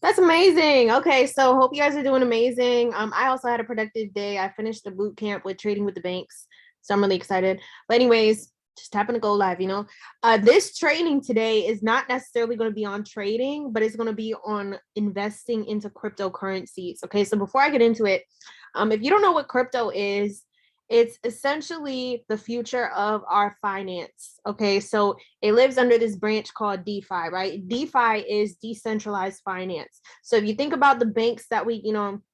That's amazing. Okay, so hope you guys are doing amazing. I also had a productive day. I finished the boot camp with trading with the banks, so I'm really excited. But anyways, just happened to go live. This training today is not necessarily going to be on trading, but it's going to be on investing into cryptocurrencies. Okay, so before I get into it, if you don't know what crypto is, it's essentially the future of our finance. Okay, so it lives under this branch called DeFi, right? DeFi is decentralized finance. So if you think about the banks that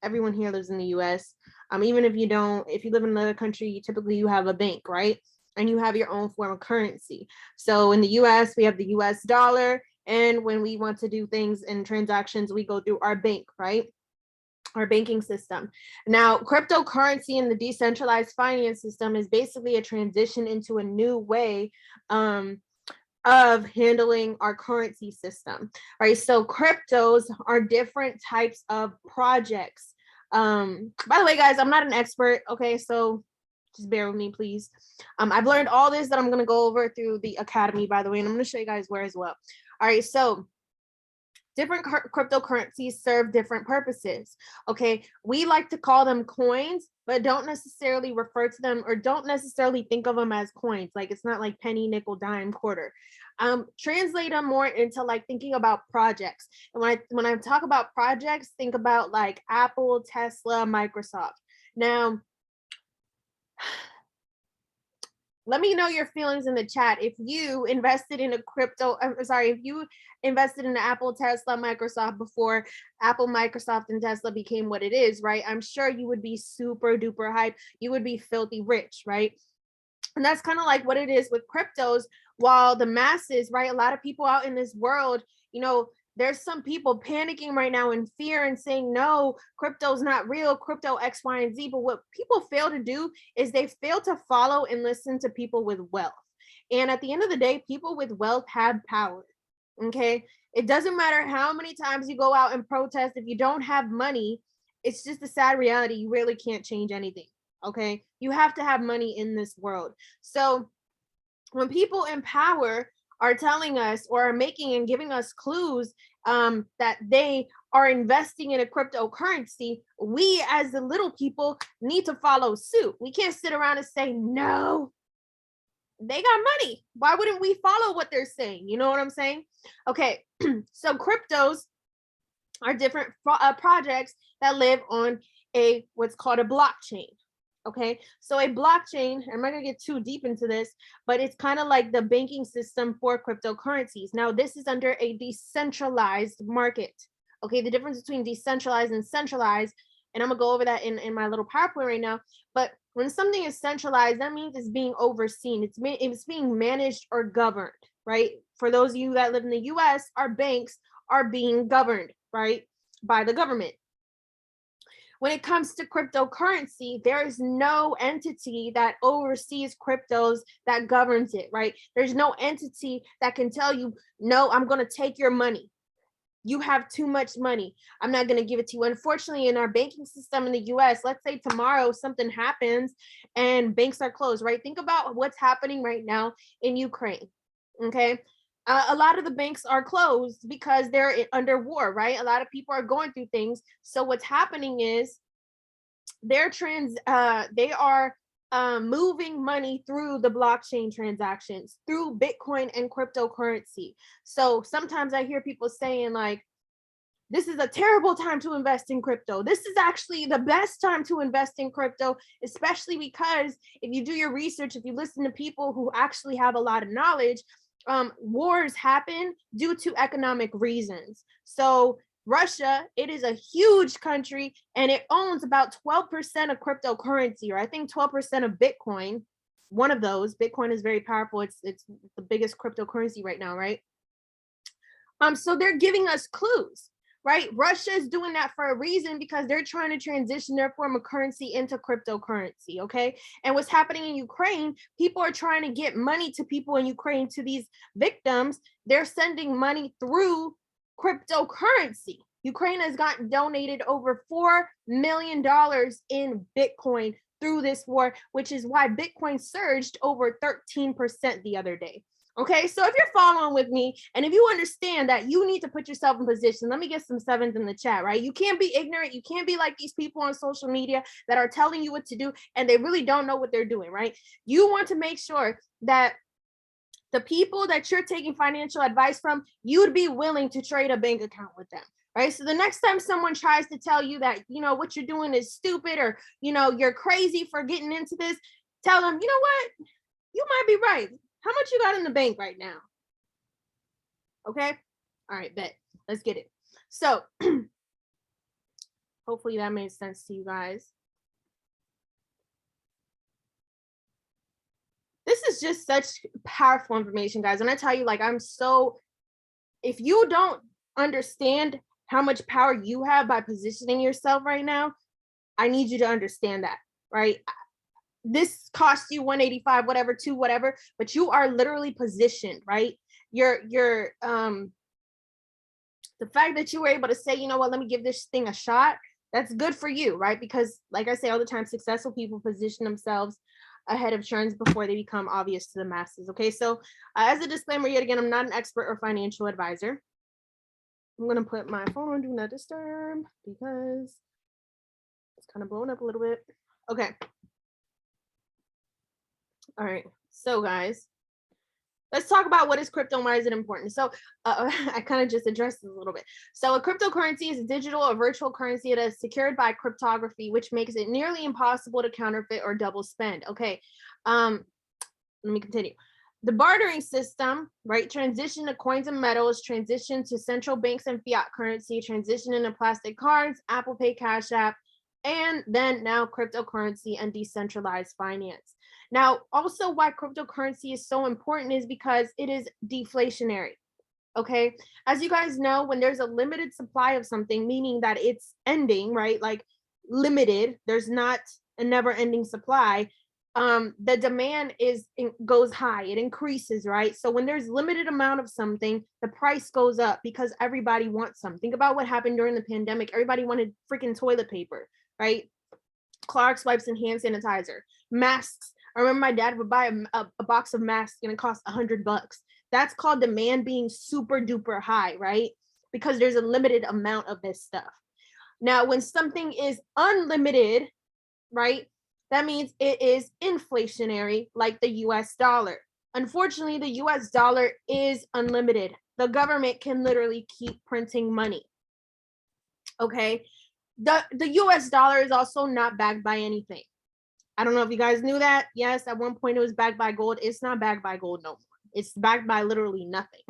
everyone here lives in the US. Even if you don't, if you live in another country, typically you have a bank, right? And you have your own form of currency. So in the US, we have the US dollar. And when we want to do things and transactions, we go through our bank, right? Our banking system. Now, cryptocurrency and the decentralized finance system is basically a transition into a new way of handling our currency system, right? So cryptos are different types of projects. By the way, guys, I'm not an expert, okay? So just bear with me, please. I've learned all this that I'm going to go over through the academy, by the way, and I'm going to show you guys where as well. All right, so different cryptocurrencies serve different purposes. Okay, we like to call them coins, but don't necessarily refer to them or don't necessarily think of them as coins. Like it's not like penny, nickel, dime, quarter. Translate them more into like thinking about projects. And when I talk about projects, think about like Apple, Tesla, Microsoft. Now, let me know your feelings in the chat. If you invested in if you invested in Apple, Tesla, Microsoft before Apple, Microsoft, and Tesla became what it is, right? I'm sure you would be super duper hype. You would be filthy rich, right? And that's kind of like what it is with cryptos. While the masses, right? A lot of people out in this world, there's some people panicking right now in fear and saying, no, crypto's not real, crypto X, Y, and Z. But what people fail to do is they fail to follow and listen to people with wealth. And at the end of the day, people with wealth have power. Okay. It doesn't matter how many times you go out and protest. If you don't have money, it's just a sad reality. You really can't change anything. Okay. You have to have money in this world. So when people in power are telling us or are making and giving us clues that they are investing in a cryptocurrency, we as the little people need to follow suit. We can't sit around and say, no, they got money. Why wouldn't we follow what they're saying? You know what I'm saying? Okay, so cryptos are different projects that live on what's called a blockchain. Okay, so a blockchain, I'm not gonna get too deep into this, but it's kind of like the banking system for cryptocurrencies. Now, this is under a decentralized market. Okay, the difference between decentralized and centralized, and I'm gonna go over that in my little PowerPoint right now. But when something is centralized, that means it's being overseen. It's being managed or governed, right? For those of you that live in the US, our banks are being governed, right, by the government. When it comes to cryptocurrency, there is no entity that oversees cryptos that governs it, right? There's no entity that can tell you, no, I'm going to take your money. You have too much money. I'm not going to give it to you. Unfortunately, in our banking system in the US, let's say tomorrow something happens and banks are closed, right? Think about what's happening right now in Ukraine, okay? A lot of the banks are closed because they're under war, right? A lot of people are going through things. So what's happening is they are moving money through the blockchain transactions, through Bitcoin and cryptocurrency. So sometimes I hear people saying like, this is a terrible time to invest in crypto. This is actually the best time to invest in crypto, especially because if you do your research, if you listen to people who actually have a lot of knowledge, wars happen due to economic reasons. So Russia, it is a huge country and it owns about 12% of cryptocurrency, or I think 12% of Bitcoin. One of those, Bitcoin is very powerful. It's the biggest cryptocurrency right now, right? So they're giving us clues, right? Russia is doing that for a reason because they're trying to transition their form of currency into cryptocurrency, okay? And what's happening in Ukraine, people are trying to get money to people in Ukraine, to these victims. They're sending money through cryptocurrency. Ukraine has gotten donated over $4 million in Bitcoin through this war, which is why Bitcoin surged over 13% the other day. Okay, so if you're following with me and if you understand that you need to put yourself in position, let me get some sevens in the chat, right? You can't be ignorant. You can't be like these people on social media that are telling you what to do and they really don't know what they're doing, right? You want to make sure that the people that you're taking financial advice from, you'd be willing to trade a bank account with them. Right. So the next time someone tries to tell you that, what you're doing is stupid or, you're crazy for getting into this, tell them, you know what? You might be right. How much you got in the bank right now? Okay. All right, bet. Let's get it. So hopefully that made sense to you guys. This is just such powerful information, guys. When I tell you, like, if you don't understand how much power you have by positioning yourself right now, I need you to understand that, right? This costs you 185, whatever, to whatever, but you are literally positioned, right? You're the fact that you were able to say, you know what, let me give this thing a shot, that's good for you, right? Because like I say all the time, successful people position themselves ahead of trends before they become obvious to the masses. Okay, so as a disclaimer, yet again, I'm not an expert or financial advisor. I'm gonna put my phone on do not disturb because it's kind of blowing up a little bit. Okay. All right. So guys, let's talk about what is crypto and why is it important. So I kind of just addressed this a little bit. So a cryptocurrency is a digital or virtual currency that is secured by cryptography, which makes it nearly impossible to counterfeit or double spend. Okay. Let me continue. The bartering system, right? Transition to coins and metals, transition to central banks and fiat currency, transition into plastic cards, Apple Pay, Cash App, and then now cryptocurrency and decentralized finance. Now, also why cryptocurrency is so important is because it is deflationary. Okay. As you guys know, when there's a limited supply of something, meaning that it's ending, right? Like limited, there's not a never ending supply. The demand goes high, it increases, right? So when there's limited amount of something, the price goes up because everybody wants some. Think about what happened during the pandemic. Everybody wanted freaking toilet paper, right? Clorox wipes and hand sanitizer, masks. I remember my dad would buy a box of masks and it cost $100. That's called demand being super duper high, right? Because there's a limited amount of this stuff. Now, when something is unlimited, right, that means it is inflationary, like the US dollar. Unfortunately, the US dollar is unlimited. The government can literally keep printing money. Okay. The US dollar is also not backed by anything. I don't know if you guys knew that. Yes, at one point it was backed by gold. It's not backed by gold no more. It's backed by literally nothing.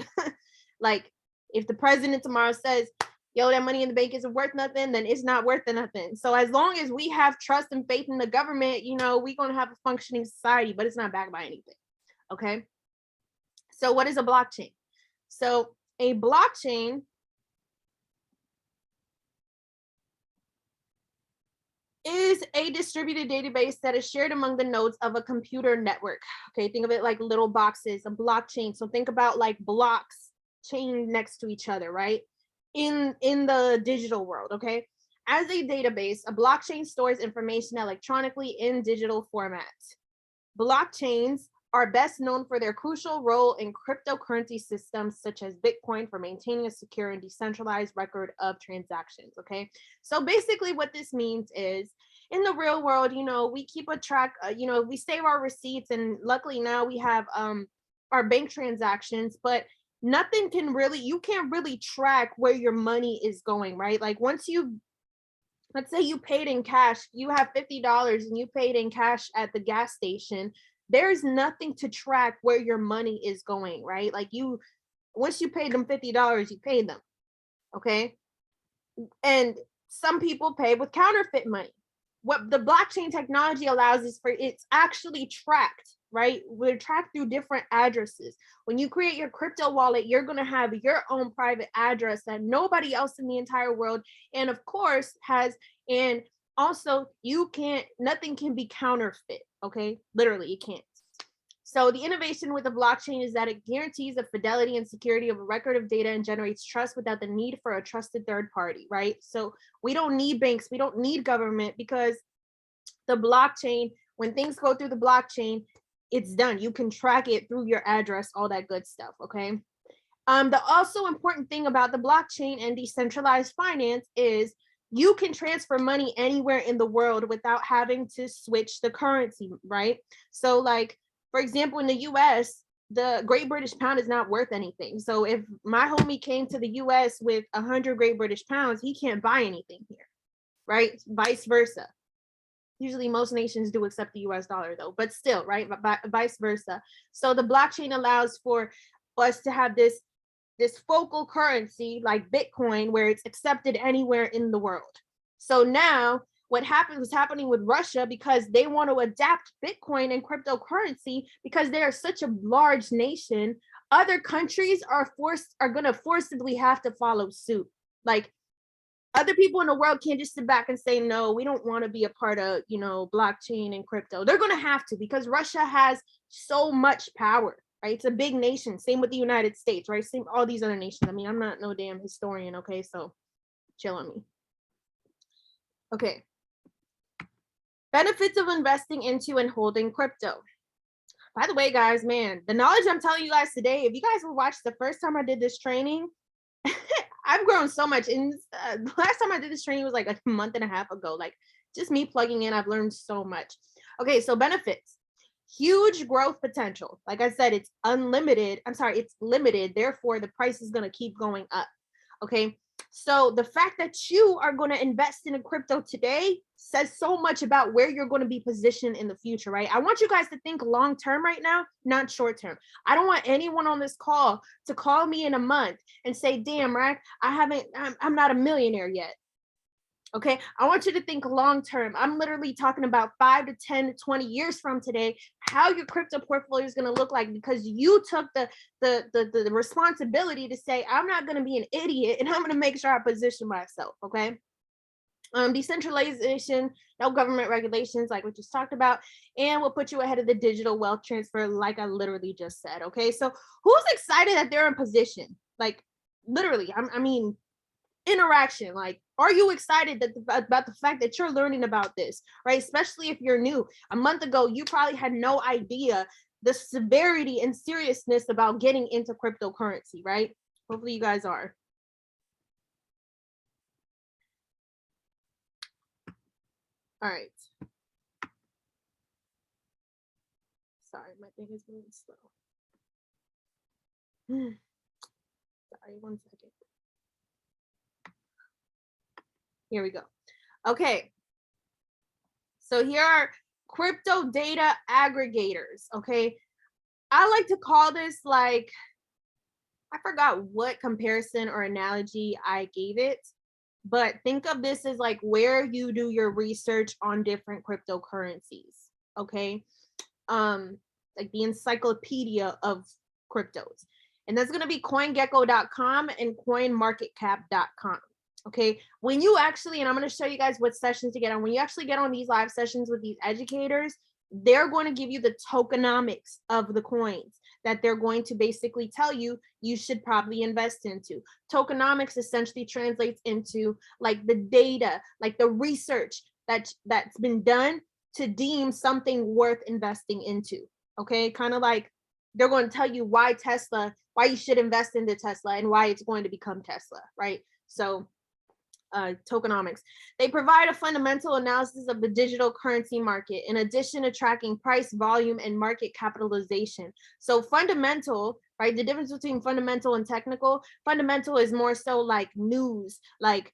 Like if the president tomorrow says, yo, that money in the bank isn't worth nothing, then it's not worth nothing. So as long as we have trust and faith in the government, we're going to have a functioning society, but it's not backed by anything. Okay. So what is a blockchain? So a blockchain is a distributed database that is shared among the nodes of a computer network. Okay, think of it like little boxes, a blockchain. So think about like blocks chained next to each other, right? In the digital world, okay? As a database, a blockchain stores information electronically in digital formats. Blockchains are best known for their crucial role in cryptocurrency systems such as Bitcoin for maintaining a secure and decentralized record of transactions. Okay, so basically what this means is in the real world, we keep a track, we save our receipts, and luckily now we have our bank transactions, but you can't really track where your money is going, right? Like let's say you paid in cash, you have $50 and you paid in cash at the gas station. There's nothing to track where your money is going, right? Like once you paid them $50, you paid them. Okay. And some people pay with counterfeit money. What the blockchain technology allows is for it's actually tracked, right? We're tracked through different addresses. When you create your crypto wallet, you're going to have your own private address that nobody else in the entire world, and of course and also nothing can be counterfeit. Okay, literally it can't. So the innovation with the blockchain is that it guarantees the fidelity and security of a record of data and generates trust without the need for a trusted third party, right? So we don't need banks, we don't need government, because the blockchain, when things go through the blockchain, it's done. You can track it through your address, all that good stuff, okay? The also important thing about the blockchain and decentralized finance is you can transfer money anywhere in the world without having to switch the currency, right? So like, for example, in the US, the Great British Pound is not worth anything. So if my homie came to the US with 100 Great British Pounds, he can't buy anything here, right? Vice versa. Usually most nations do accept the US dollar though, but still, right? But vice versa. So the blockchain allows for us to have this focal currency like Bitcoin where it's accepted anywhere in the world. So now what's happening with Russia, because they want to adapt Bitcoin and cryptocurrency because they are such a large nation, other countries are going to forcibly have to follow suit. Like other people in the world can't just sit back and say, no, we don't want to be a part of, blockchain and crypto. They're going to have to, because Russia has so much power, right? It's a big nation. Same with the United States, right? Same all these other nations. I mean, I'm not no damn historian, okay? So chill on me. Okay. Benefits of investing into and holding crypto. By the way, guys, man, the knowledge I'm telling you guys today, if you guys were watching the first time I did this training, I've grown so much. And the last time I did this training was like a month and a half ago. Like just me plugging in, I've learned so much. Okay, so benefits. Huge growth potential. Like I said, it's unlimited. I'm sorry, it's limited. Therefore, the price is going to keep going up. Okay, so the fact that you are going to invest in a crypto today says so much about where you're going to be positioned in the future, right? I want you guys to think long term right now, not short term. I don't want anyone on this call to call me in a month and say, damn, right, I'm not a millionaire yet. Okay, I want you to think long term. I'm literally talking about 5 to 10 to 20 years from today, how your crypto portfolio is going to look like, because you took the responsibility to say, I'm not going to be an idiot and I'm going to make sure I position myself. Okay. Decentralization, no government regulations, like we just talked about, and we'll put you ahead of the digital wealth transfer, like I literally just said. Okay, so who's excited that they're in position? Like literally, I mean, interaction. Like, are you excited about the fact that you're learning about this, right? Especially if you're new. A month ago, you probably had no idea the severity and seriousness about getting into cryptocurrency, right? Hopefully you guys are. All right. Sorry, my thing is moving slow. Sorry, 1 second. Here we go. Okay. So here are crypto data aggregators. Okay. I like to call this, like, I forgot what comparison or analogy I gave it, but think of this as like where you do your research on different cryptocurrencies. Okay. Like the encyclopedia of cryptos. And that's going to be coingecko.com and coinmarketcap.com. Okay, when you actually, and I'm going to show you guys what sessions to get on, when you actually get on these live sessions with these educators, they're going to give you the tokenomics of the coins that they're going to basically tell you you should probably invest into. Tokenomics essentially translates into like the data, like the research that's been done to deem something worth investing into. Okay, kind of like they're going to tell you why you should invest into Tesla and why it's going to become Tesla, right? So tokenomics. They provide a fundamental analysis of the digital currency market in addition to tracking price, volume, and market capitalization. So fundamental, right? The difference between fundamental and technical, fundamental is more so like news, like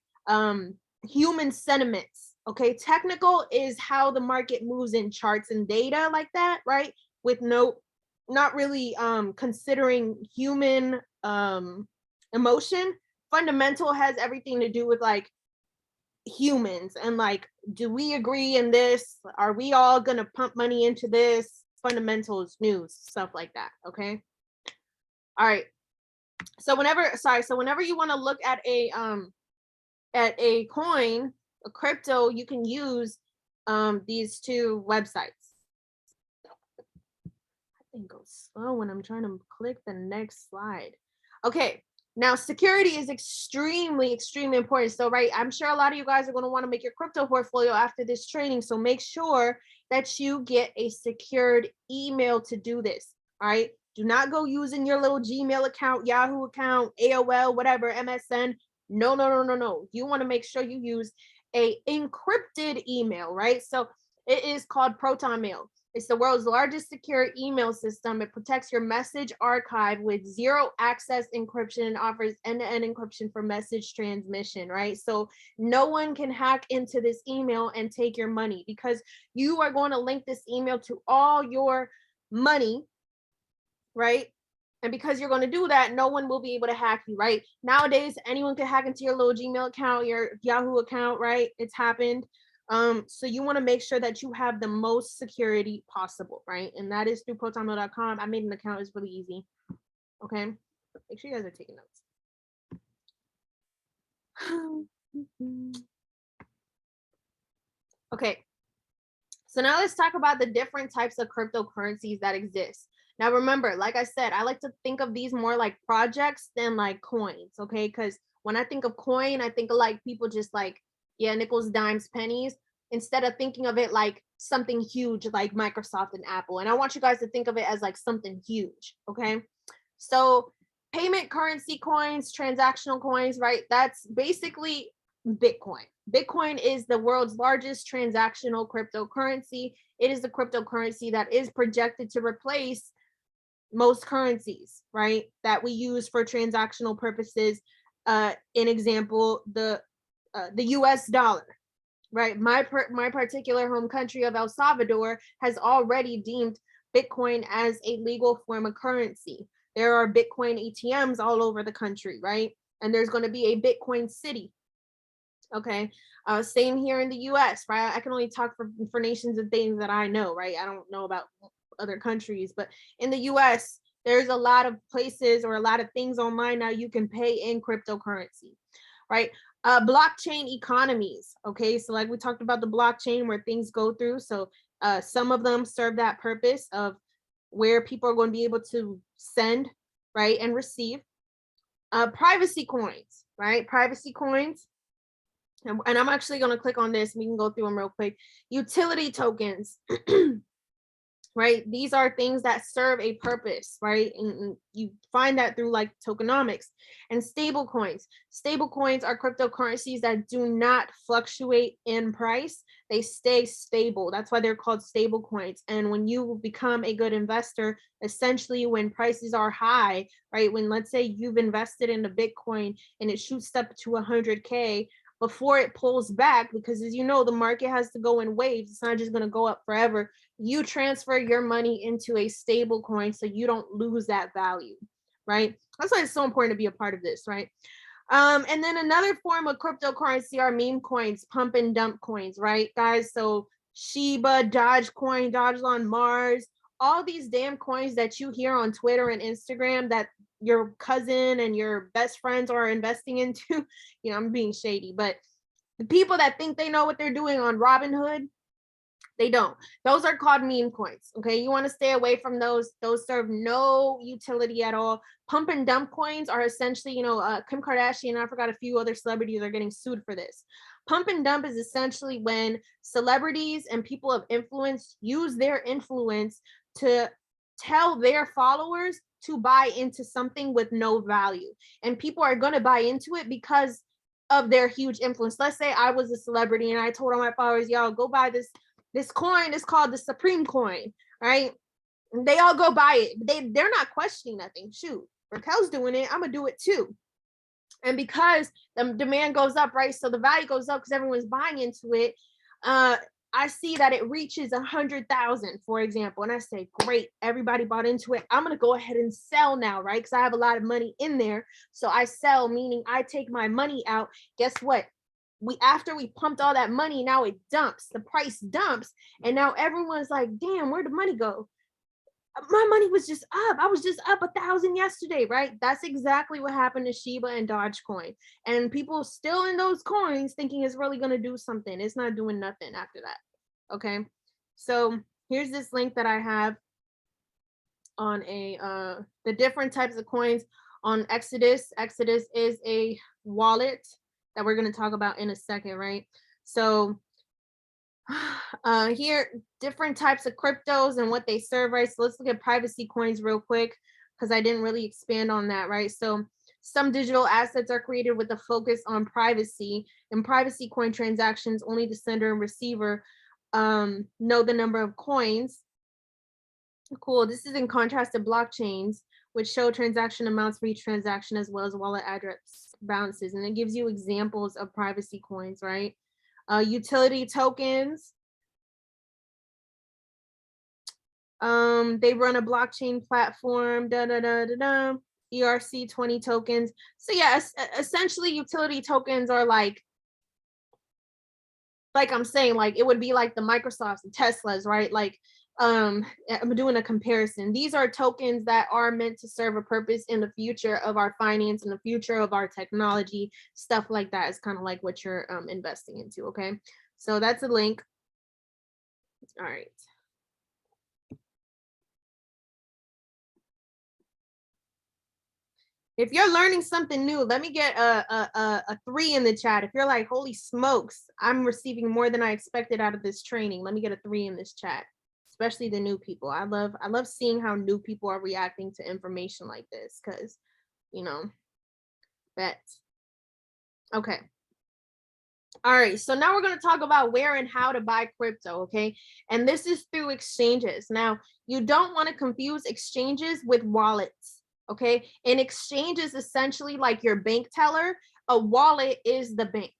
human sentiments. Okay, technical is how the market moves in charts and data like that, right? With not really considering human emotion. Fundamental has everything to do with like humans and like, do we agree in this? Are we all gonna pump money into this? Fundamentals, news, stuff like that. Okay. All right. So whenever you want to look at a coin, a crypto, you can use these two websites. I think goes slow when I'm trying to click the next slide. Okay. Now, security is extremely, extremely important. So, right, I'm sure a lot of you guys are going to want to make your crypto portfolio after this training. So make sure that you get a secured email to do this. All right. Do not go using your little Gmail account, Yahoo account, AOL, whatever, MSN. No, no, no, no, no. You want to make sure you use a encrypted email, right? So it is called Proton Mail. It's the world's largest secure email system. It protects your message archive with zero access encryption and offers end-to-end encryption for message transmission, right? So no one can hack into this email and take your money, because you are going to link this email to all your money, right? And because you're going to do that, no one will be able to hack you, right? Nowadays, anyone can hack into your little Gmail account, your Yahoo account, right? It's happened. So you want to make sure that you have the most security possible, right? And that is through protonmail.com. I made an account. It's really easy. Okay. Make sure you guys are taking notes. Okay. So now let's talk about the different types of cryptocurrencies that exist. Now, remember, like I said, I like to think of these more like projects than like coins. Okay. Because when I think of coin, I think of like people just like, yeah, nickels, dimes, pennies, instead of thinking of it like something huge like Microsoft and Apple. And I want you guys to think of it as like something huge. Okay. So payment currency coins, transactional coins, right? That's basically Bitcoin. Bitcoin is the world's largest transactional cryptocurrency. It is the cryptocurrency that is projected to replace most currencies, right? That we use for transactional purposes. In example, the US dollar, right? My particular home country of El Salvador has already deemed Bitcoin as a legal form of currency. There are Bitcoin ATMs all over the country, right? And there's going to be a Bitcoin city. Okay. Same here in the US, right? I can only talk for nations and things that I know, right? I don't know about other countries, but in the US, there's a lot of places or a lot of things online now you can pay in cryptocurrency, right? Blockchain economies. Okay. So like we talked about the blockchain where things go through. So some of them serve that purpose of where people are going to be able to send, right, and receive. Privacy coins, right? Privacy coins. And I'm actually going to click on this. We can go through them real quick. Utility tokens, right? These are things that serve a purpose, right? And you find that through like tokenomics. And stable coins. Stable coins are cryptocurrencies that do not fluctuate in price. They stay stable. That's why they're called stable coins. And when you become a good investor, essentially when prices are high, right? When let's say you've invested in a Bitcoin and it shoots up to 100K, before it pulls back, because as you know, the market has to go in waves. It's not just going to go up forever. You transfer your money into a stable coin so you don't lose that value, right? That's why it's so important to be a part of this, right? And then another form of cryptocurrency are meme coins, pump and dump coins, right, guys? So Shiba, Dogecoin, Doge on Mars, all these damn coins that you hear on Twitter and Instagram that your cousin and your best friends are investing into. You know, I'm being shady, but the people that think they know what they're doing on Robinhood, they don't. Those are called meme coins. Okay. You want to stay away from those. Those serve no utility at all. Pump and dump coins are essentially, you know, Kim Kardashian, I forgot a few other celebrities are getting sued for this. Pump and dump is essentially when celebrities and people of influence use their influence to tell their followers to buy into something with no value. And people are going to buy into it because of their huge influence. Let's say I was a celebrity and I told all my followers, y'all go buy this coin. Is called the Supreme coin, right? And they all go buy it. They're not questioning nothing. Shoot, Raquel's doing it, I'm gonna do it too. And because the demand goes up, right? So the value goes up because everyone's buying into it. I see that it reaches 100,000, for example, and I say, great, everybody bought into it. I'm gonna go ahead and sell now, right? Because I have a lot of money in there. So I sell, meaning I take my money out. Guess what? After we pumped all that money, now it dumps. The price dumps, and now everyone's like, damn, where'd the money go? My money was just up. I was just up 1,000 yesterday, right? That's exactly what happened to Shiba and Dogecoin. And people still in those coins thinking it's really going to do something. It's not doing nothing after that. Okay. So here's this link that I have on the different types of coins on Exodus. Exodus is a wallet that we're going to talk about in a second, right? So Here, different types of cryptos and what they serve, right? So let's look at privacy coins real quick because I didn't really expand on that, right? So some digital assets are created with a focus on privacy. In privacy coin transactions, only the sender and receiver know the number of coins. Cool. This is in contrast to blockchains, which show transaction amounts for each transaction as well as wallet address balances. And it gives you examples of privacy coins, right? Utility tokens. They run a blockchain platform, ERC20 tokens. So yeah, essentially utility tokens are like I'm saying, like it would be like the Microsofts and Teslas, right? Like I'm doing a comparison. These are tokens that are meant to serve a purpose in the future of our finance, in the future of our technology, stuff like that is kind of like what you're investing into. Okay, so that's a link. All right. If you're learning something new, let me get a 3 in the chat. If you're like, holy smokes, I'm receiving more than I expected out of this training, let me get a 3 in this chat, especially the new people. I love seeing how new people are reacting to information like this because, you know, bet. Okay. All right, so now we're going to talk about where and how to buy crypto, okay? And this is through exchanges. Now, you don't want to confuse exchanges with wallets. Okay, an exchange is essentially like your bank teller. A wallet is the bank.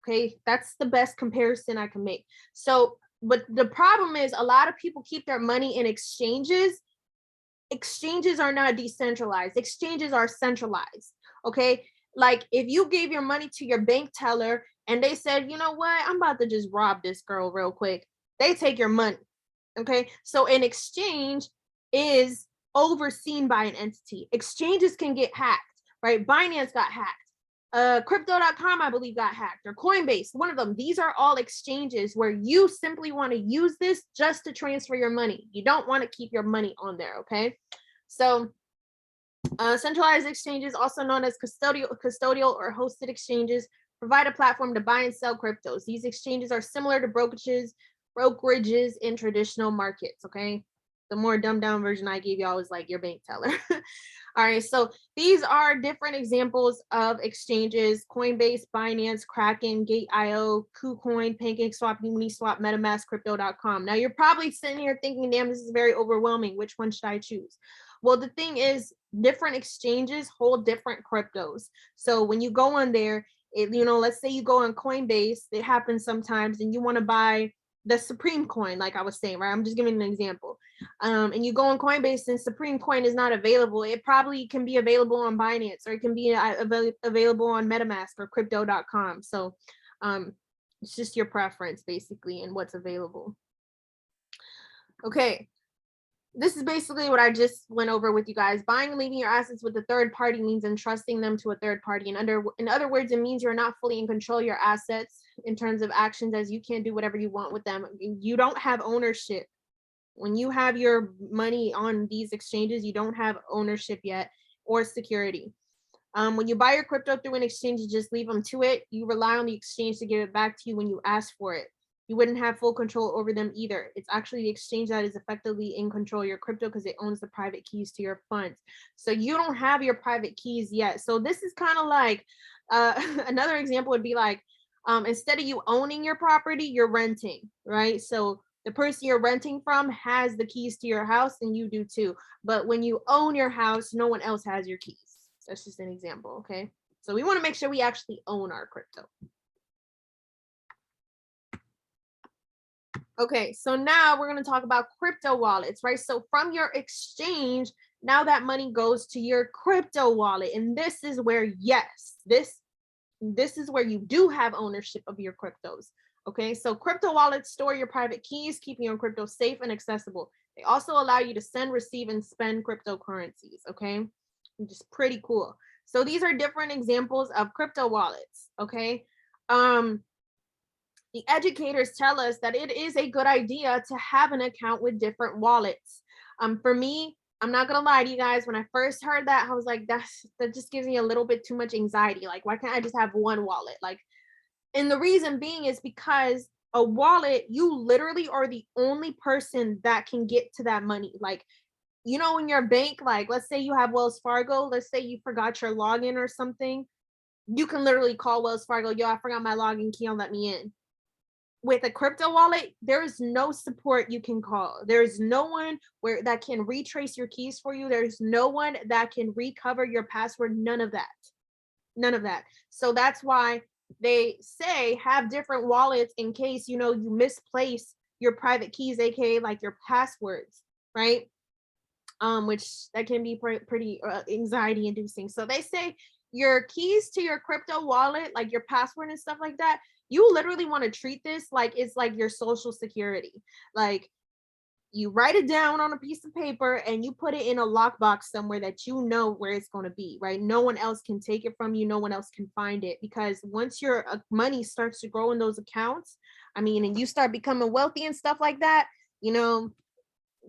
Okay, that's the best comparison I can make. So, but the problem is a lot of people keep their money in exchanges. Exchanges are not decentralized. Exchanges are centralized. Okay, like if you gave your money to your bank teller and they said, you know what, I'm about to just rob this girl real quick, they take your money. Okay, so an exchange is overseen by an entity. Exchanges can get hacked, right? Binance got hacked. Crypto.com, I believe, got hacked, or Coinbase, one of them. These are all exchanges where you simply want to use this just to transfer your money. You don't want to keep your money on there, okay? So centralized exchanges, also known as custodial or hosted exchanges, provide a platform to buy and sell cryptos. These exchanges are similar to brokerages in traditional markets, okay? The more dumbed down version I gave y'all was like your bank teller. All right, so these are different examples of exchanges: Coinbase, Binance, Kraken, Gate.io, KuCoin, PancakeSwap, Uniswap, MetaMask, Crypto.com. Now you're probably sitting here thinking, damn, this is very overwhelming. Which one should I choose? Well, the thing is, different exchanges hold different cryptos. So when you go on there, let's say you go on Coinbase, it happens sometimes, and you want to buy the Supreme coin, like I was saying, right? I'm just giving an example. And you go on Coinbase and Supreme coin is not available. It probably can be available on Binance, or it can be available on MetaMask or Crypto.com. So it's just your preference basically and what's available. Okay. This is basically what I just went over with you guys. Buying and leaving your assets with a third party means entrusting them to a third party. In other words, it means you're not fully in control of your assets in terms of actions, as you can't do whatever you want with them. You don't have ownership. When you have your money on these exchanges, you don't have ownership yet or security. When you buy your crypto through an exchange, you just leave them to it. You rely on the exchange to give it back to you when you ask for it. You wouldn't have full control over them either. It's actually the exchange that is effectively in control of your crypto because it owns the private keys to your funds. So you don't have your private keys yet. So this is kind of like another example would be like, instead of you owning your property, you're renting, right? So the person you're renting from has the keys to your house and you do too. But when you own your house, no one else has your keys. That's just an example, okay? So we want to make sure we actually own our crypto. Okay, so now we're going to talk about crypto wallets, right? So from your exchange, now that money goes to your crypto wallet. And this is where, yes, this is where you do have ownership of your cryptos. Okay, so crypto wallets store your private keys, keeping your crypto safe and accessible. They also allow you to send, receive, and spend cryptocurrencies. Okay, which is pretty cool. So these are different examples of crypto wallets. Okay, the educators tell us that it is a good idea to have an account with different wallets. For me, I'm not gonna lie to you guys, when I first heard that, I was like, that just gives me a little bit too much anxiety. Like, why can't I just have one wallet? Like, and the reason being is because A wallet, you literally are the only person that can get to that money. Like, you know, in your bank, like let's say you have Wells Fargo, let's say you forgot your login or something, you can literally call Wells Fargo, yo, I forgot my login key, let me in. With a crypto wallet, there is no support you can call. There's no one where that can retrace your keys for you. There's no one that can recover your password. None of that. None of that. So that's why they say have different wallets in case, you know, you misplace your private keys, aka like your passwords, right? Which that can be pretty anxiety inducing. So they say your keys to your crypto wallet, like your password and stuff like that, you literally want to treat this like it's like your social security. Like, you write it down on a piece of paper and you put it in a lockbox somewhere that you know where it's going to be, right? No one else can take it from you. No one else can find it, because once your money starts to grow in those accounts, I mean, and you start becoming wealthy and stuff like that, you know,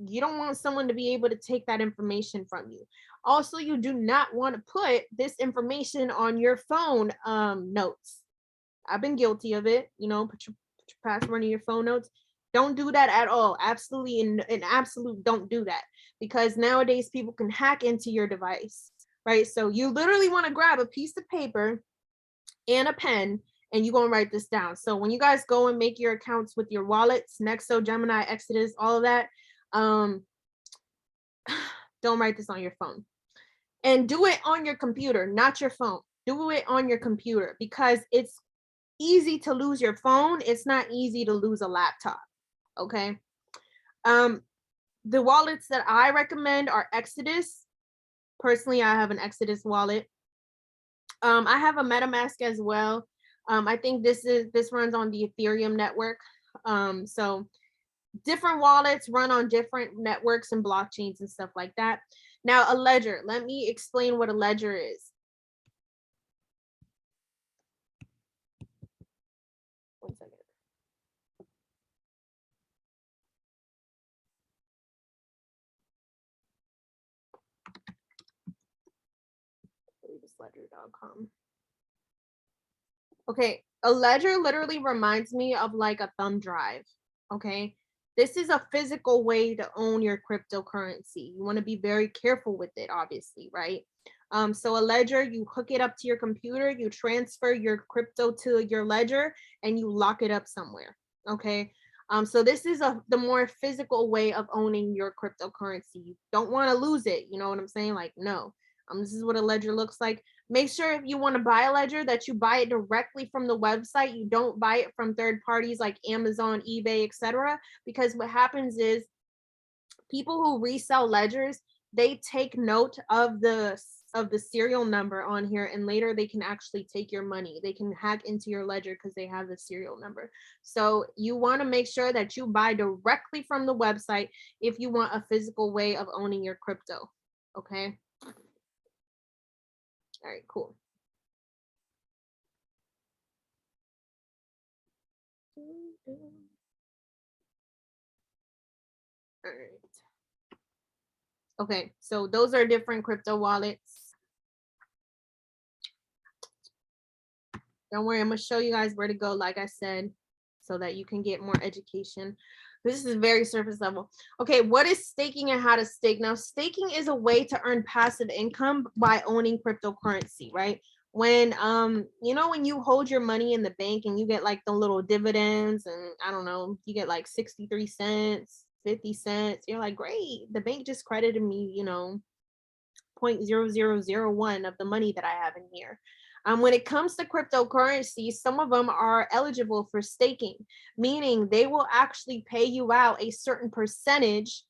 you don't want someone to be able to take that information from you. Also, you do not want to put this information on your phone notes. I've been guilty of it. You know, put your password in your phone notes. Don't do that at all. Absolutely, and absolute don't do that, because nowadays people can hack into your device, right? So you literally want to grab a piece of paper and a pen, and you're gonna write this down. So when you guys go and make your accounts with your wallets, Nexo, Gemini, Exodus, all of that, um, don't write this on your phone. And do it on your computer, not your phone. Do it on your computer, because it's easy to lose your phone. It's not easy to lose a laptop. Okay. The wallets that I recommend are Exodus. Personally, I have an Exodus wallet. I have a MetaMask as well. I think this runs on the Ethereum network. So different wallets run on different networks and blockchains and stuff like that. Now, a ledger. Let me explain what a ledger is. One second. Ledger.com. Okay, a ledger literally reminds me of like a thumb drive. Okay, this is a physical way to own your cryptocurrency. You want to be very careful with it, obviously, right? So a ledger, you hook it up to your computer, you transfer your crypto to your ledger, and you lock it up somewhere. Okay. So this is the more physical way of owning your cryptocurrency. You don't want to lose it. You know what I'm saying? Like, no. This is what a ledger looks like. Make sure if you want to buy a ledger that you buy it directly from the website. You don't buy it from third parties like Amazon, eBay, etc. Because what happens is people who resell ledgers, they take note of the serial number on here, and later they can actually take your money. They can hack into your ledger because they have the serial number. So you want to make sure that you buy directly from the website if you want a physical way of owning your crypto. Okay. All right, cool. All right. Okay, so those are different crypto wallets. Don't worry, I'm gonna show you guys where to go, like I said, so that you can get more education. This is very surface level. Okay, what is staking and how to stake? Now, staking is a way to earn passive income by owning cryptocurrency, right? When you know, when you hold your money in the bank and you get like the little dividends, and I don't know, you get like 63 cents, 50 cents, you're like, great, the bank just credited me, you know, 0.0001 of the money that I have in here. When it comes to cryptocurrencies, some of them are eligible for staking, meaning they will actually pay you out a certain percentage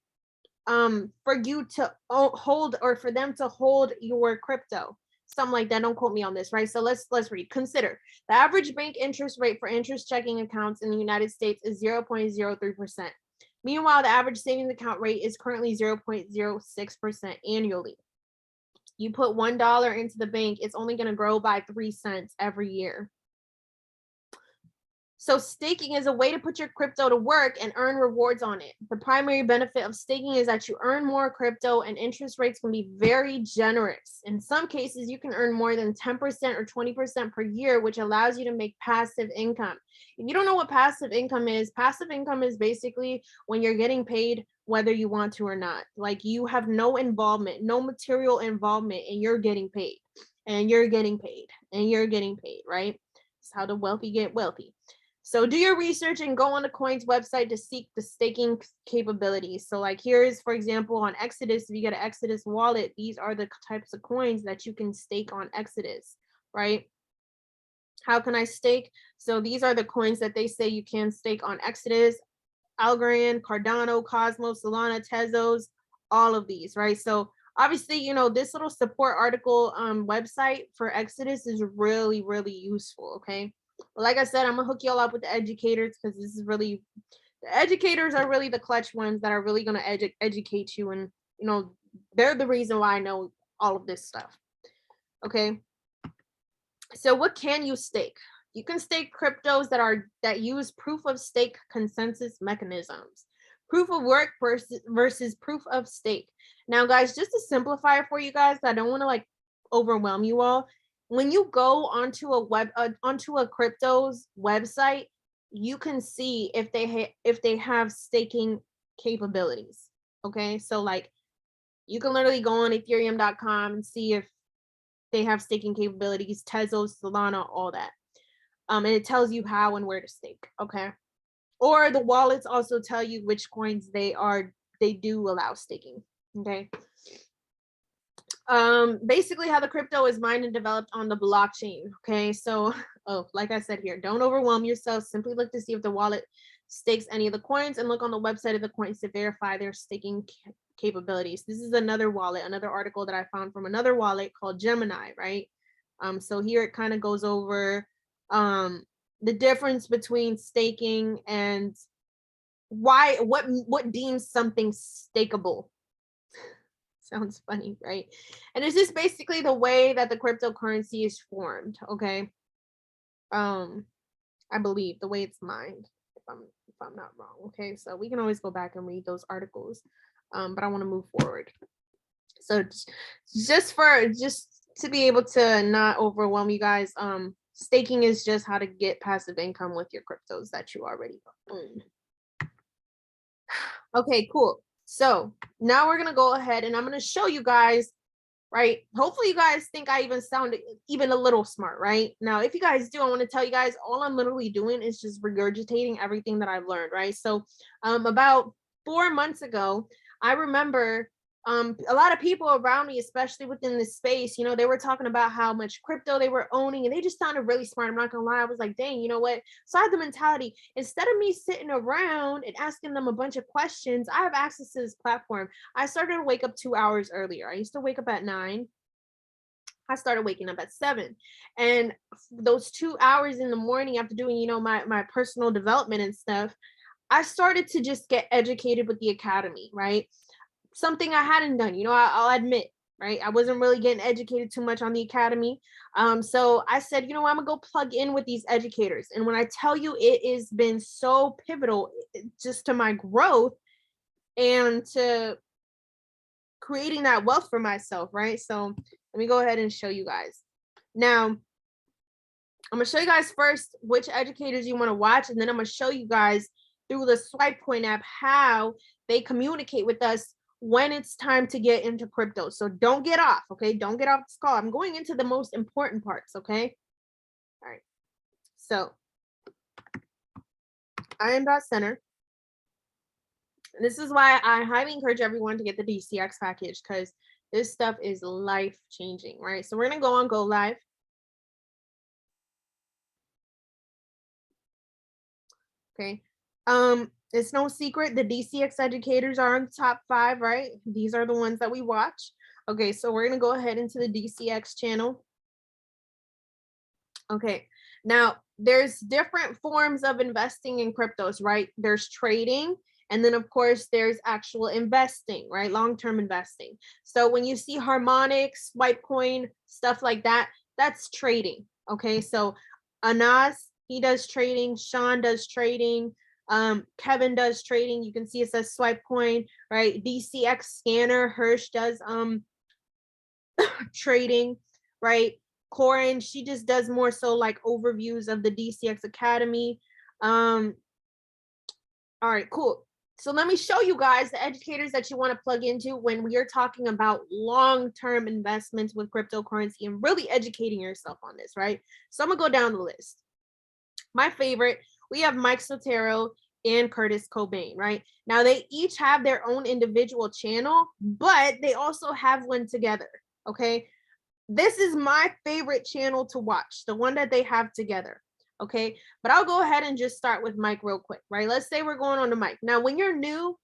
for you to hold, or for them to hold your crypto. Something like that. Don't quote me on this, right? So let's read. Consider the average bank interest rate for interest checking accounts in the United States is 0.03%. Meanwhile, the average savings account rate is currently 0.06% annually. You put $1 into the bank, it's only going to grow by 3 cents every year. So staking is a way to put your crypto to work and earn rewards on it. The primary benefit of staking is that you earn more crypto and interest rates can be very generous. In some cases, you can earn more than 10% or 20% per year, which allows you to make passive income. If you don't know what passive income is basically when you're getting paid whether you want to or not. Like you have no involvement, no material involvement, and you're getting paid, and you're getting paid, and you're getting paid, right? It's how the wealthy get wealthy. So do your research and go on the coin's website to seek the staking capabilities. So like here's, for example, on Exodus, if you get an Exodus wallet, these are the types of coins that you can stake on Exodus, right? How can I stake? So these are the coins that they say you can stake on Exodus, Algorand, Cardano, Cosmos, Solana, Tezos, all of these, right? So obviously, you know, this little support article website for Exodus is really, really useful, okay? But like I said, I'm gonna hook y'all up with the educators because this is really, the educators are really the clutch ones that are really gonna educate you, and you know, they're the reason why I know all of this stuff. Okay. So what can you stake? You can stake cryptos that use proof of stake consensus mechanisms. Proof of work versus proof of stake. Now, guys, just to simplify it for you guys, I don't want to like overwhelm you all. When you go onto a crypto's website, you can see if they have staking capabilities. Okay, so like you can literally go on ethereum.com and see if they have staking capabilities, Tezos, Solana, all that. And it tells you how and where to stake. Okay. Or the wallets also tell you which coins they do allow staking. Okay. Basically how the crypto is mined and developed on the blockchain. Okay. So, like I said here, don't overwhelm yourself. Simply look to see if the wallet stakes any of the coins and look on the website of the coins to verify their staking capabilities. This is another wallet, another article that I found from another wallet called Gemini, right? So here it kind of goes over the difference between staking and what deems something stakeable. Sounds funny, right? And it's just basically the way that the cryptocurrency is formed, okay? I believe the way it's mined, if I'm not wrong. Okay, so we can always go back and read those articles, but I want to move forward. So just to be able to not overwhelm you guys, staking is just how to get passive income with your cryptos that you already own. Okay, cool. So now we're gonna go ahead and I'm gonna show you guys, right? Hopefully you guys think I even sound even a little smart, right? Now, if you guys do, I want to tell you guys all I'm literally doing is just regurgitating everything that I've learned, right? So about 4 months ago, I remember a lot of people around me, especially within this space, you know, they were talking about how much crypto they were owning and they just sounded really smart. I'm not gonna lie. I was like, dang, you know what? So I had the mentality, instead of me sitting around and asking them a bunch of questions, I have access to this platform. I started to wake up 2 hours earlier. I used to wake up at 9. I started waking up at 7. And those 2 hours in the morning after doing, you know, my personal development and stuff, I started to just get educated with the academy, right? Something I hadn't done, you know, I'll admit, right? I wasn't really getting educated too much on the academy. So I said, you know, I'm gonna go plug in with these educators. And when I tell you, it has been so pivotal just to my growth and to creating that wealth for myself, right? So let me go ahead and show you guys. Now, I'm gonna show you guys first which educators you want to watch, and then I'm gonna show you guys through the Swipe Point app how they communicate with us when it's time to get into crypto. So don't get off, okay? Don't get off this call. I'm going into the most important parts, okay? All right. So IAM.Center. This is why I highly encourage everyone to get the DCX package because this stuff is life-changing, right? So we're gonna go on Go Live. Okay. It's no secret the DCX educators are in the top 5, right? These are the ones that we watch. Okay, so we're gonna go ahead into the DCX channel. Okay, now there's different forms of investing in cryptos, right? There's trading, and then of course there's actual investing, right? Long-term investing. So when you see harmonics, Swipe Coin, stuff like that, that's trading. Okay, so Anas He does trading. Sean does trading. Kevin does trading. You can see it says swipe coin, right? DCX scanner. Hirsch does trading, right? Corin, she just does more so like overviews of the DCX Academy. All right, cool. So let me show you guys the educators that you want to plug into when we are talking about long-term investments with cryptocurrency and really educating yourself on this, right? So I'm gonna go down the list. My favorite, we have Mike Sotero and Curtis Cobain, right? Now they each have their own individual channel, but they also have one together, okay? This is my favorite channel to watch, the one that they have together. Okay, but I'll go ahead and just start with Mike real quick, right? Let's say we're going on to Mike. Now, when you're new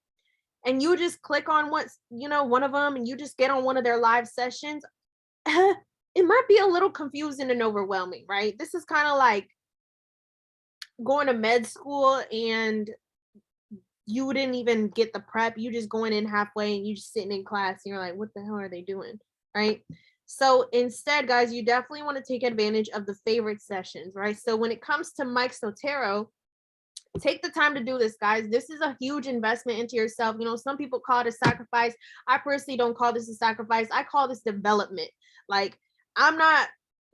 and you just click on what's, one of them and you just get on one of their live sessions, it might be a little confusing and overwhelming, right? This is kind of like going to med school and you didn't even get the prep. You just going in halfway and you just sitting in class and you're like, what the hell are they doing, right? So instead, guys, you definitely want to take advantage of the favorite sessions, right? So when it comes to Mike Sotero, take the time to do this, guys. This is a huge investment into yourself. Some people call it a sacrifice. I personally don't call this a sacrifice. I call this development. Like,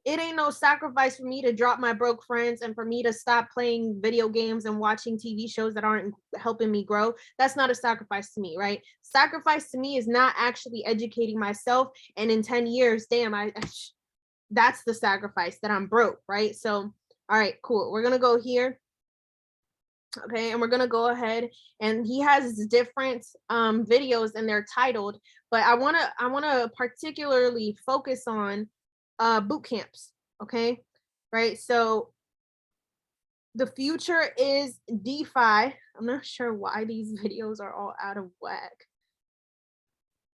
it ain't no sacrifice for me to drop my broke friends and for me to stop playing video games and watching TV shows that aren't helping me grow. That's not a sacrifice to me, right? Sacrifice to me is not actually educating myself. And in 10 years, damn, that's the sacrifice, that I'm broke, right? So, all right, cool. We're going to go here. Okay, and we're going to go ahead, and he has different videos and they're titled, but I want to particularly focus on boot camps. Okay, right? So the future is DeFi. I'm not sure why these videos are all out of whack.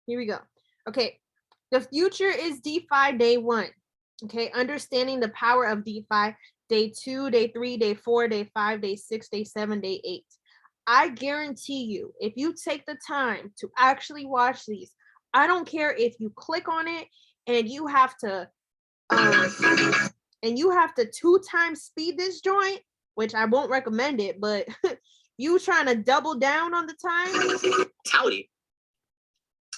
Here we go. Okay, the future is DeFi day 1. Okay, understanding the power of DeFi day 2, day 3, day 4, day 5, day 6, day 7, day 8. I guarantee you, if you take the time to actually watch these, I don't care if you click on it and you have to 2 times speed this joint, which I won't recommend it, but you trying to double down on the time. Mentality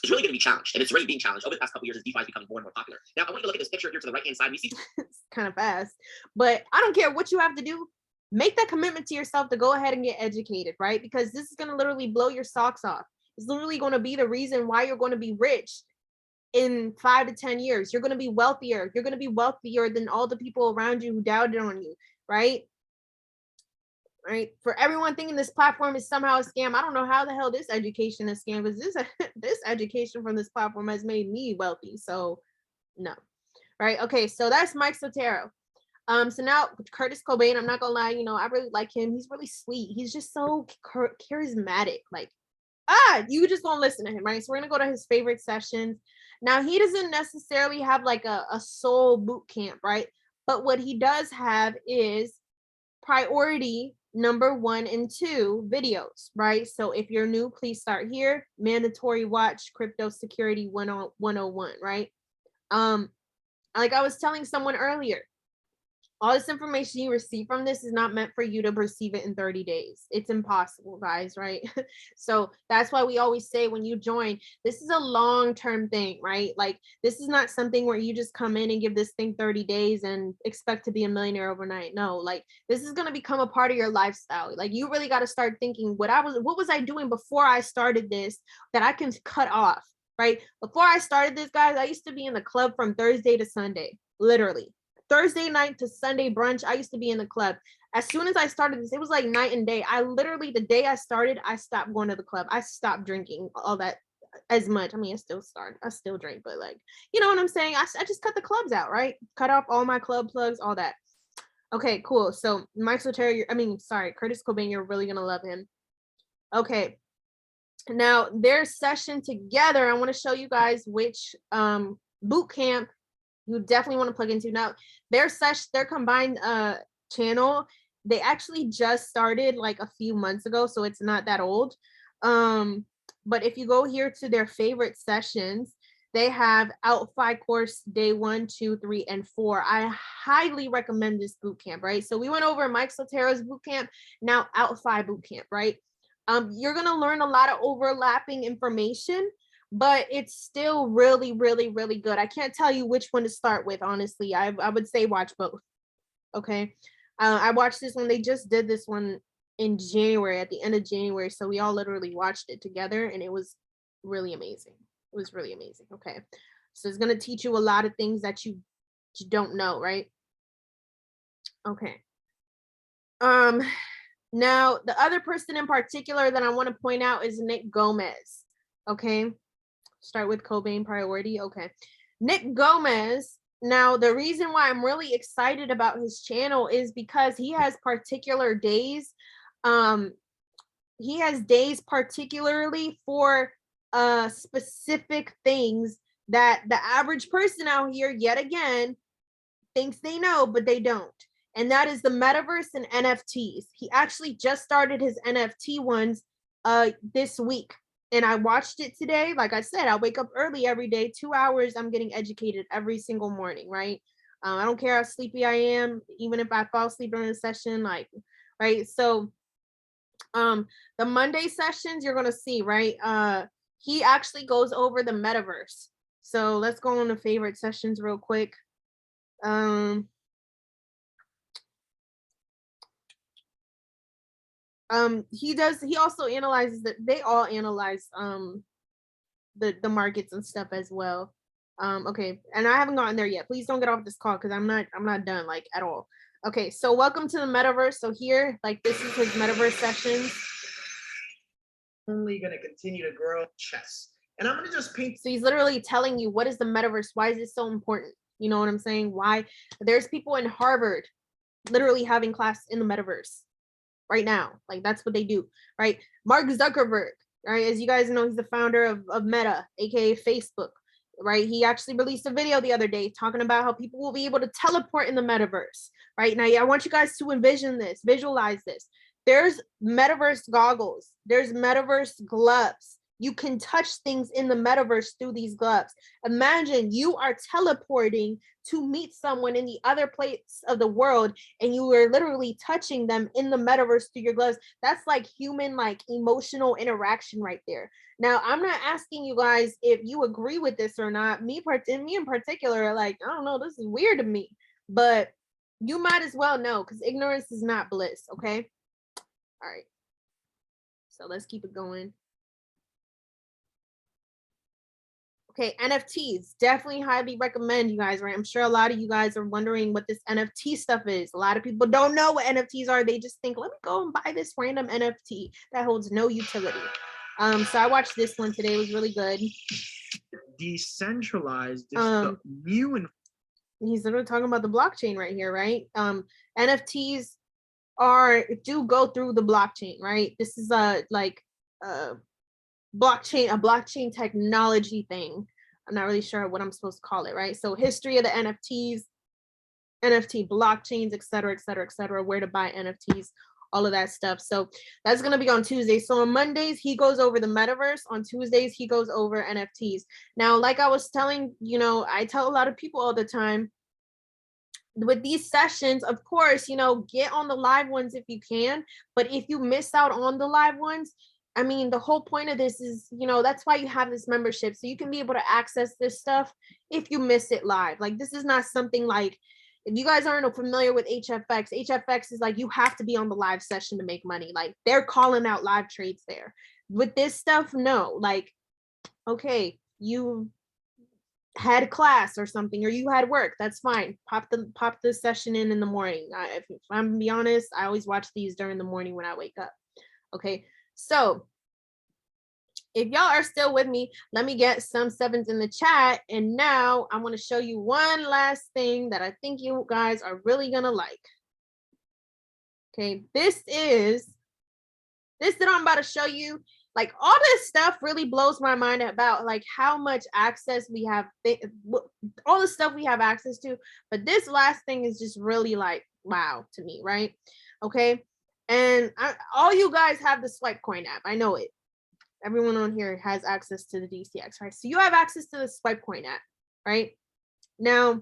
is really going to be challenged, and it's already being challenged over the past couple years as DeFi is becoming more and more popular. Now, I want you to look at this picture here to the right-hand side. We see it's kind of fast, but I don't care what you have to do. Make that commitment to yourself to go ahead and get educated, right? Because this is going to literally blow your socks off. It's literally going to be the reason why you're going to be rich in 5 to 10 years. You're going to be wealthier. You're going to be wealthier than all the people around you who doubted on you, right? Right? For everyone thinking this platform is somehow a scam, I don't know how the hell this education is a scam, because this education from this platform has made me wealthy. So no. Right? Okay, so that's Mike Sotero. So now Curtis Cobain, I'm not gonna lie, I really like him. He's really sweet. He's just so charismatic. Like, you just won't listen to him, right? So we're gonna go to his favorite sessions. Now, he doesn't necessarily have like a soul boot camp, right? But what he does have is priority number 1 and 2 videos, right? So if you're new, please start here. Mandatory watch crypto security 101, right? Like I was telling someone earlier, all this information you receive from this is not meant for you to receive it in 30 days. It's impossible, guys, right? So that's why we always say when you join, this is a long-term thing, right? Like, this is not something where you just come in and give this thing 30 days and expect to be a millionaire overnight. No, like, this is going to become a part of your lifestyle. Like, you really got to start thinking, what was I doing before I started this that I can cut off, right? Before I started this, guys, I used to be in the club from Thursday to Sunday, literally. Thursday night to Sunday brunch, I used to be in the club. As soon as I started this, it was like night and day. I literally, the day I started, I stopped going to the club. I stopped drinking all that as much. I mean, I still drink, but like, you know what I'm saying? I just cut the clubs out, right? Cut off all my club plugs, all that. Okay, cool. So Mike Sotero, Curtis Cobain, you're really gonna love him. Okay. Now their session together, I want to show you guys which boot camp you definitely want to plug into. Now their combined channel, they actually just started like a few months ago, so it's not that old. But if you go here to their favorite sessions, they have OutFi course day 1, 2, 3, and 4. I highly recommend this boot camp, right? So we went over Mike Sotero's boot camp, now OutFi boot camp, right? You're gonna learn a lot of overlapping information, but it's still really, really, really good. I can't tell you which one to start with, honestly. I would say watch both. Okay. I watched this one. They just did this one in January, at the end of January. So we all literally watched it together, and it was really amazing. It was really amazing. Okay. So it's going to teach you a lot of things that you don't know, right? Okay. Now the other person in particular that I want to point out is Nick Gomez. Okay. Start with Cobain priority. Okay. Nick Gomez. Now, the reason why I'm really excited about his channel is because he has particular days. He has days particularly for specific things that the average person out here, yet again, thinks they know, but they don't. And that is the metaverse and NFTs. He actually just started his NFT ones this week. And I watched it today. Like I said, I wake up early every day, 2 hours. I'm getting educated every single morning, right? I don't care how sleepy I am, even if I fall asleep during the session, like, right? So the Monday sessions you're gonna see, right? He actually goes over the metaverse. So let's go on the favorite sessions real quick. He also analyzes that. They all analyze the markets and stuff as well. Okay, and I haven't gotten there yet. Please don't get off this call because I'm not done, like, at all. Okay, so welcome to the metaverse. So here, like, this is his metaverse sessions. Only gonna continue to grow chess. And I'm gonna just paint. So he's literally telling you, what is the metaverse? Why is it so important? You know what I'm saying? Why? There's people in Harvard literally having class in the metaverse right now. Like, that's what they do, right? Mark Zuckerberg, right? As you guys know, he's the founder of Meta, aka Facebook, right? He actually released a video the other day talking about how people will be able to teleport in the metaverse, right? Now, I want you guys to envision this, visualize this. There's metaverse goggles, there's metaverse gloves. You can touch things in the metaverse through these gloves. Imagine you are teleporting to meet someone in the other place of the world, and you are literally touching them in the metaverse through your gloves. That's like human, like, emotional interaction right there. Now, I'm not asking you guys if you agree with this or not. Me in particular, like, I don't know, this is weird to me, but you might as well know, because ignorance is not bliss. Okay. All right. So let's keep it going. Okay, NFTs, definitely highly recommend, you guys, right? I'm sure a lot of you guys are wondering what this NFT stuff is. A lot of people don't know what NFTs are. They just think, let me go and buy this random NFT that holds no utility. So I watched this one today. It was really good. Decentralized is the new and he's literally talking about the blockchain right here, right? NFTs do go through the blockchain, right? This is a blockchain technology thing. I'm not really sure what I'm supposed to call it, right? So history of the NFTs, NFT blockchains, et cetera, where to buy NFTs, all of that stuff. So that's going to be on Tuesday. So on Mondays, he goes over the metaverse. On Tuesdays, he goes over NFTs. Now, like I was telling, I tell a lot of people all the time, with these sessions, of course, get on the live ones if you can. But if you miss out on the live ones, I mean, the whole point of this is, that's why you have this membership. So you can be able to access this stuff if you miss it live. Like, this is not something like, if you guys aren't familiar with HFX is like, you have to be on the live session to make money. Like, they're calling out live trades there. With this stuff, no. Like, okay, you had class or something, or you had work, that's fine. Pop the session in the morning. If I'm gonna be honest, I always watch these during the morning when I wake up. Okay. So if y'all are still with me, let me get some sevens in the chat. And now I want to show you one last thing that I think you guys are really gonna like. Okay, this that I'm about to show you, like, all this stuff really blows my mind about, like, how much access we have, all the stuff we have access to. But this last thing is just really, like, wow to me, right? Okay. And all you guys have the Swipe Coin app. I know it. Everyone on here has access to the DCX, right? So you have access to the Swipecoin app, right? Now,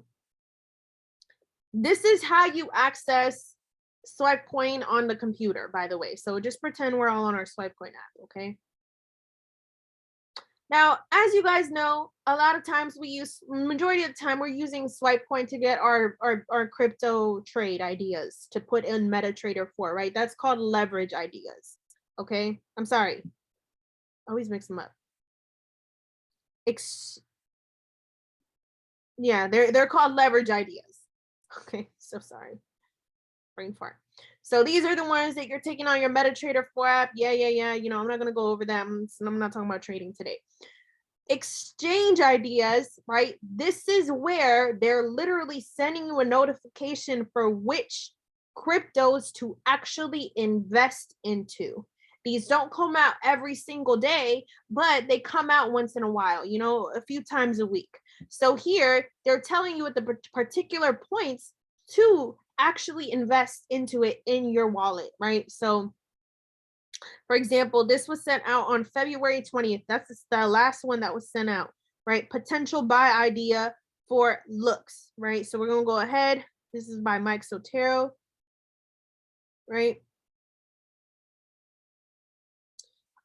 this is how you access Swipecoin on the computer, by the way. So just pretend we're all on our Swipecoin app, okay? Now, as you guys know, a lot of times majority of the time, we're using Swipecoin to get our crypto trade ideas to put in MetaTrader 4, right? That's called leverage ideas, okay? I'm sorry. I always mix them up. Yeah, they're called leverage ideas. Okay, so sorry. Brain fart. So these are the ones that you're taking on your MetaTrader 4 app. Yeah. You know, I'm not going to go over them. So I'm not talking about trading today. Exchange ideas, right? This is where they're literally sending you a notification for which cryptos to actually invest into. These don't come out every single day, but they come out once in a while, you know, a few times a week. So here they're telling you at the particular points to actually invest into it in your wallet, right? So for example, this was sent out on February 20th. That's the last one that was sent out, right? Potential buy idea for looks, right? So we're going to go ahead. This is by Mike Sotero, right?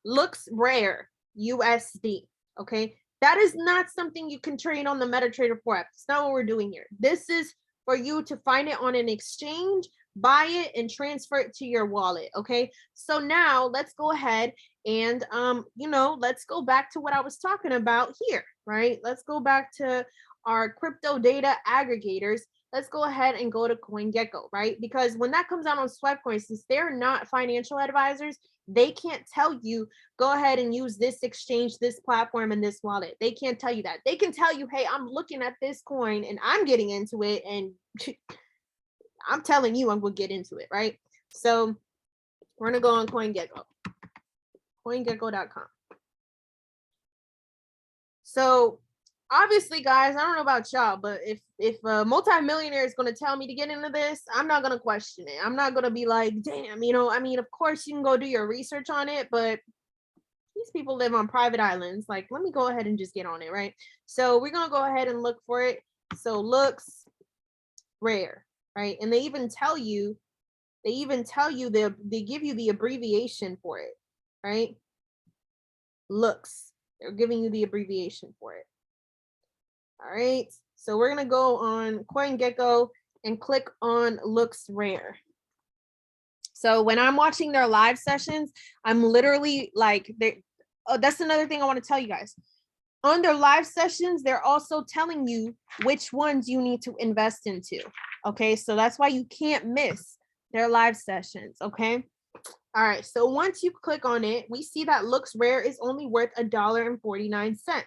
Looks rare, USD, okay? That is not something you can trade on the MetaTrader 4 app. It's not what we're doing here. This is for you to find it on an exchange, buy it, and transfer it to your wallet, okay? So now let's go ahead and, you know, let's go back to what I was talking about here, right? Let's go back to our crypto data aggregators. Let's go ahead and go to CoinGecko, right? Because when that comes out on Swipecoin, since they're not financial advisors, they can't tell you, go ahead and use this exchange, this platform, and this wallet. They can't tell you that. They can tell you, hey, I'm looking at this coin and I'm getting into it, and I'm telling you I'm going to get into it, right? So we're going to go on CoinGecko, coingecko.com. So obviously, guys, I don't know about y'all, but if a multimillionaire is going to tell me to get into this, I'm not going to question it. I'm not going to be like, damn, you know, I mean, of course you can go do your research on it, but these people live on private islands. Like, let me go ahead and just get on it, right? So we're going to go ahead and look for it. So looks rare, right? And they even tell you, they give you the abbreviation for it, right? Looks. They're giving you the abbreviation for it. All right, so we're gonna go on CoinGecko and click on looks rare. So when I'm watching their live sessions, I'm literally like, that's another thing I want to tell you guys. On their live sessions, they're also telling you which ones you need to invest into. Okay, so that's why you can't miss their live sessions. Okay. All right, so once you click on it, we see that looks rare is only worth $1.49.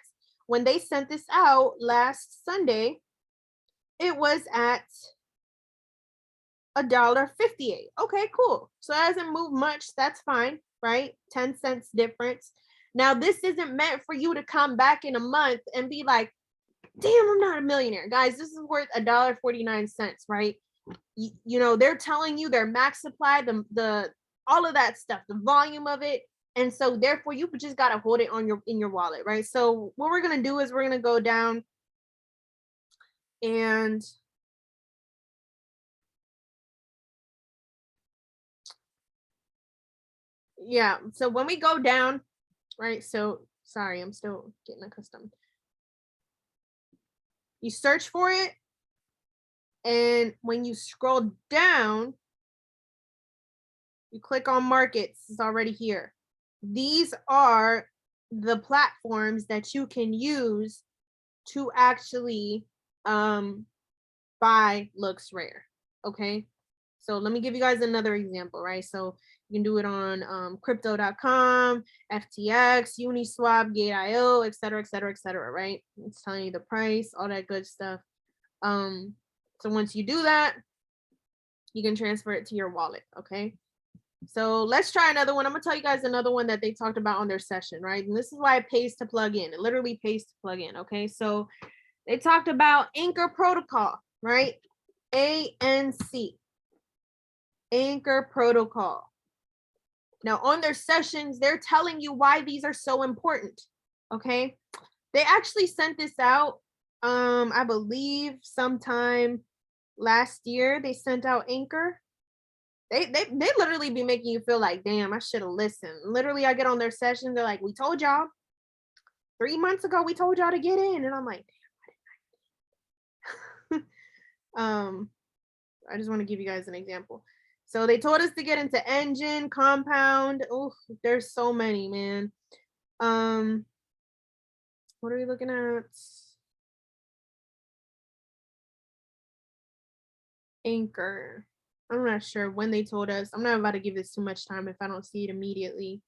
When they sent this out last Sunday, it was at $1.58. Okay, cool. So it hasn't moved much. That's fine, right? 10 cents difference. Now, this isn't meant for you to come back in a month and be like, damn, I'm not a millionaire. Guys, this is worth $1.49, right? You know, they're telling you their max supply, the all of that stuff, the volume of it. And so therefore you just got to hold it on in your wallet, right? So what we're going to do is we're going to go down and yeah, so when we go down, right? So sorry, I'm still getting accustomed. You search for it, and when you scroll down, you click on markets. It's already here. These are the platforms that you can use to actually buy looks rare. Okay, so let me give you guys another example, right? So you can do it on crypto.com, FTX, Uniswap, Gate.io, etc., right? It's telling you the price, all that good stuff. So once you do that, you can transfer it to your wallet. Okay, so let's try another one. I'm gonna tell you guys another one that they talked about on their session, right? And this is why it pays to plug in. It literally pays to plug in. Okay, so they talked about Anchor Protocol, right? ANC, Anchor Protocol. Now, on their sessions, they're telling you why these are so important. Okay. They actually sent this out, I believe sometime last year. They sent out Anchor. They literally be making you feel like, damn, I should have listened. Literally, I get on their session. They're like, we told y'all 3 months ago, we told y'all to get in. And I'm like, I just want to give you guys an example. So they told us to get into Engine, Compound. Oh, there's so many, man. What are we looking at? Anchor. I'm not sure when they told us. I'm not about to give this too much time if I don't see it immediately.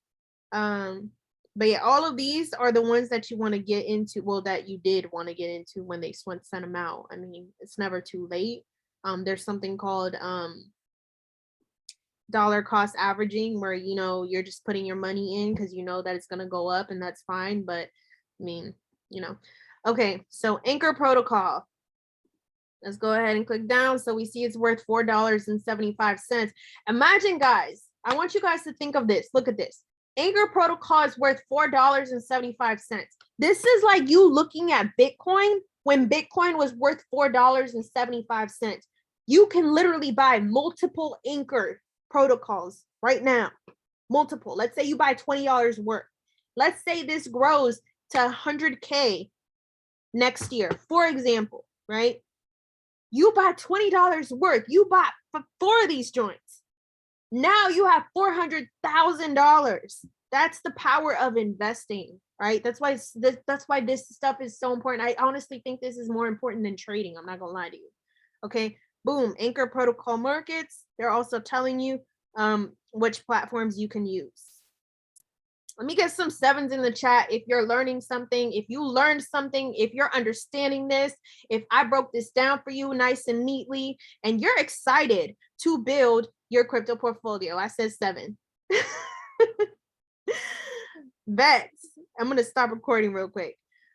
But yeah, all of these are the ones that you want to get into. Well, that you did want to get into when they sent them out. I mean, it's never too late. There's something called dollar cost averaging, where you're just putting your money in because you know that it's gonna go up, and that's fine. But I mean, okay. So Anchor Protocol. Let's go ahead and click down. So we see it's worth $4.75. Imagine, guys, I want you guys to think of this. Look at this. Anchor Protocol is worth $4.75. This is like you looking at Bitcoin when Bitcoin was worth $4.75. You can literally buy multiple Anchor protocols right now. Multiple. Let's say you buy $20 worth. Let's say this grows to 100K next year, for example, right? You buy $20 worth. You bought 4 of these joints. Now you have $400,000. That's the power of investing, right? That's why this stuff is so important. I honestly think this is more important than trading. I'm not gonna lie to you. Okay, boom. Anchor Protocol Markets. They're also telling you which platforms you can use. Let me get some 7s in the chat if you're learning something, if you learned something, if you're understanding this, if I broke this down for you nice and neatly, and you're excited to build your crypto portfolio. I said 7. Bet. I'm going to stop recording real quick.